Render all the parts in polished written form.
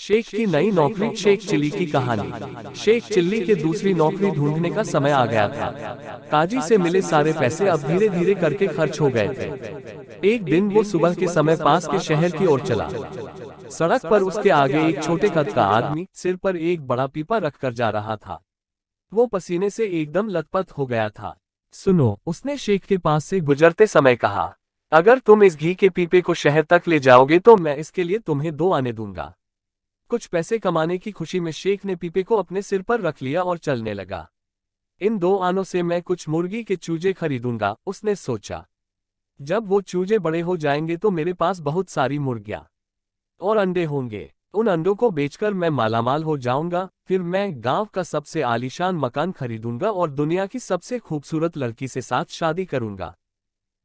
शेख की नई नौकरी। शेख चिल्ली की कहानी। शेख चिल्ली के दूसरी नौकरी ढूंढने का समय आ गया था। काजी से मिले सारे पैसे अब धीरे धीरे करके खर्च हो गए थे। एक दिन वो सुबह के समय पास के शहर की ओर चला। सड़क पर उसके आगे एक छोटे कद का आदमी सिर पर एक बड़ा पीपा रखकर जा रहा था। वो पसीने से एकदम लथपथ हो गया था। सुनो, उसने शेख के पास से गुजरते समय कहा, अगर तुम इस घी के पीपे को शहर तक ले जाओगे तो मैं इसके लिए तुम्हें 2 आने दूंगा। कुछ पैसे कमाने की खुशी में शेख ने पीपे को अपने सिर पर रख लिया और चलने लगा। इन 2 आनों से मैं कुछ मुर्गी के चूजे खरीदूंगा, उसने सोचा। जब वो चूजे बड़े हो जाएंगे तो मेरे पास बहुत सारी मुर्गियां और अंडे होंगे। उन अंडों को बेचकर मैं मालामाल हो जाऊंगा। फिर मैं गांव का सबसे आलीशान मकान खरीदूंगा और दुनिया की सबसे खूबसूरत लड़की से साथ शादी करूंगा।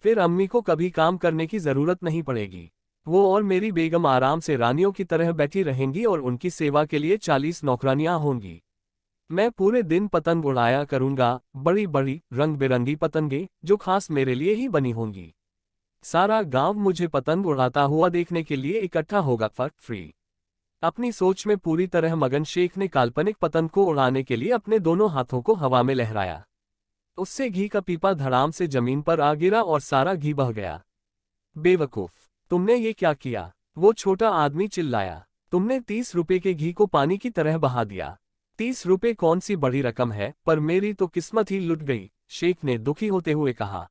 फिर अम्मी को कभी काम करने की जरूरत नहीं पड़ेगी। वो और मेरी बेगम आराम से रानियों की तरह बैठी रहेंगी और उनकी सेवा के लिए 40 नौकरानियां होंगी। मैं पूरे दिन पतंग उड़ाया करूंगा, बड़ी बड़ी रंग बिरंगी पतंगे जो खास मेरे लिए ही बनी होंगी। सारा गांव मुझे पतंग उड़ाता हुआ देखने के लिए इकट्ठा होगा फॉर फ्री। अपनी सोच में पूरी तरह मगन शेख ने काल्पनिक पतंग को उड़ाने के लिए अपने दोनों हाथों को हवा में लहराया। उससे घी का पीपा धड़ाम से जमीन पर आ गिरा और सारा घी बह गया। बेवकूफ, तुमने ये क्या किया? वो छोटा आदमी चिल्लाया। तुमने 30 रुपए के घी को पानी की तरह बहा दिया। 30 रुपए कौन सी बड़ी रकम है, पर मेरी तो किस्मत ही लुट गई, शेख ने दुखी होते हुए कहा।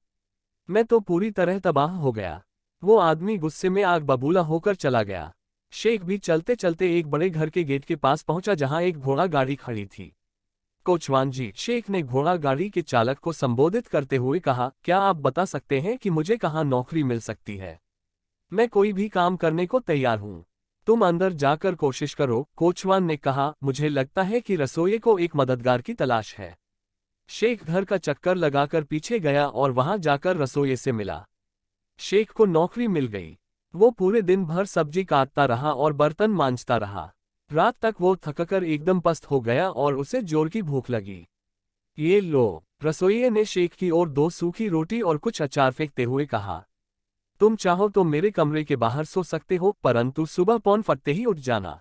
मैं तो पूरी तरह तबाह हो गया। वो आदमी गुस्से में आग बबूला होकर चला गया। शेख भी चलते चलते एक बड़े घर के गेट के पास पहुंचा जहां एक घोड़ा गाड़ी खड़ी थी। कोचवान जी, शेख ने घोड़ा गाड़ी के चालक को संबोधित करते हुए कहा, क्या आप बता सकते हैं कि मुझे कहाँ नौकरी मिल सकती है? मैं कोई भी काम करने को तैयार हूँ। तुम अंदर जाकर कोशिश करो, कोचवान ने कहा। मुझे लगता है कि रसोइये को एक मददगार की तलाश है। शेख घर का चक्कर लगाकर पीछे गया और वहां जाकर रसोइये से मिला। शेख को नौकरी मिल गई। वो पूरे दिन भर सब्जी काटता रहा और बर्तन मांजता रहा। रात तक वो थककर एकदम पस्त हो गया और उसे जोर की भूख लगी। ये लो, रसोइये ने शेख की ओर 2 सूखी रोटी और कुछ अचार फेंकते हुए कहा। तुम चाहो तो मेरे कमरे के बाहर सो सकते हो, परंतु सुबह पौन फटते ही उठ जाना।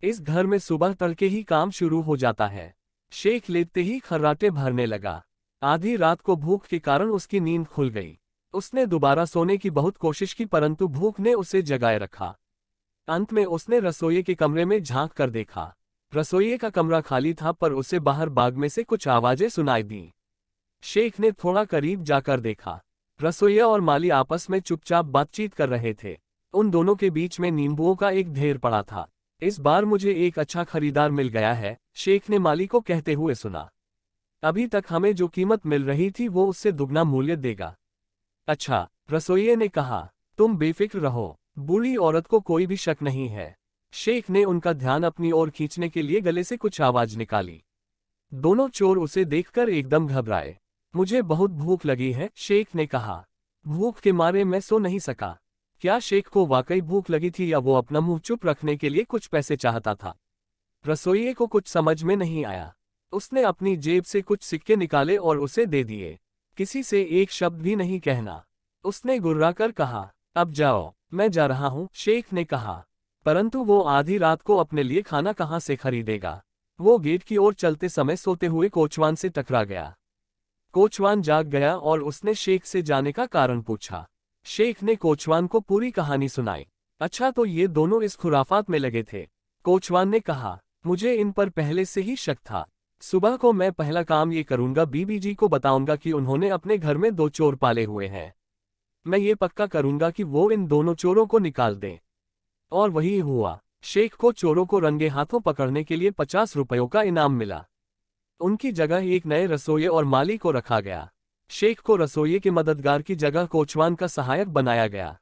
इस घर में सुबह तड़के ही काम शुरू हो जाता है। शेख लेटते ही खर्राटे भरने लगा। आधी रात को भूख के कारण उसकी नींद खुल गई। उसने दोबारा सोने की बहुत कोशिश की, परंतु भूख ने उसे जगाए रखा। अंत में उसने रसोइये के कमरे में झांक कर देखा। रसोइये का कमरा खाली था, पर उसे बाहर बाग में से कुछ आवाजें सुनाई दी। शेख ने थोड़ा करीब जाकर देखा। रसोइया और माली आपस में चुपचाप बातचीत कर रहे थे। उन दोनों के बीच में नींबुओं का एक ढेर पड़ा था। इस बार मुझे एक अच्छा खरीदार मिल गया है, शेख ने माली को कहते हुए सुना। अभी तक हमें जो कीमत मिल रही थी वो उससे दुगना मूल्य देगा। अच्छा, रसोइये ने कहा, तुम बेफिक्र रहो, बूढ़ी औरत को कोई भी शक नहीं है। शेख ने उनका ध्यान अपनी ओर खींचने के लिए गले से कुछ आवाज निकाली। दोनों चोर उसे देखकर एकदम घबराए। मुझे बहुत भूख लगी है, शेख ने कहा। भूख के मारे मैं सो नहीं सका। क्या शेख को वाकई भूख लगी थी या वो अपना मुंह चुप रखने के लिए कुछ पैसे चाहता था? रसोइये को कुछ समझ में नहीं आया। उसने अपनी जेब से कुछ सिक्के निकाले और उसे दे दिए। किसी से एक शब्द भी नहीं कहना, उसने गुर्राकर कहा। अब जाओ, मैं जा रहा हूं, शेख ने कहा। परंतु वो आधी रात को अपने लिए खाना कहां से खरीदेगा? वो गेट की ओर चलते समय सोते हुए कोचवान से टकरा गया। कोचवान जाग गया और उसने शेख से जाने का कारण पूछा। शेख ने कोचवान को पूरी कहानी सुनाई। अच्छा, तो ये दोनों इस खुराफात में लगे थे? कोचवान ने कहा। मुझे इन पर पहले से ही शक था। सुबह को मैं पहला काम ये करूंगा, बीबी जी को बताऊंगा कि उन्होंने अपने घर में 2 चोर पाले हुए हैं। मैं ये पक्का करूंगा कि वो इन दोनों चोरों को निकाल दें। और वही हुआ। शेख को चोरों को रंगे हाथों पकड़ने के लिए 50 रुपयों का इनाम मिला। उनकी जगह एक नए रसोइये और माली को रखा गया। शेख को रसोइये के मददगार की जगह कोचवान का सहायक बनाया गया।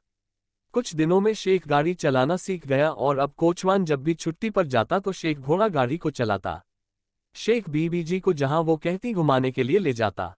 कुछ दिनों में शेख गाड़ी चलाना सीख गया और अब कोचवान जब भी छुट्टी पर जाता तो शेख घोड़ा गाड़ी को चलाता। शेख बीबी जी को जहां वो कहती घुमाने के लिए ले जाता।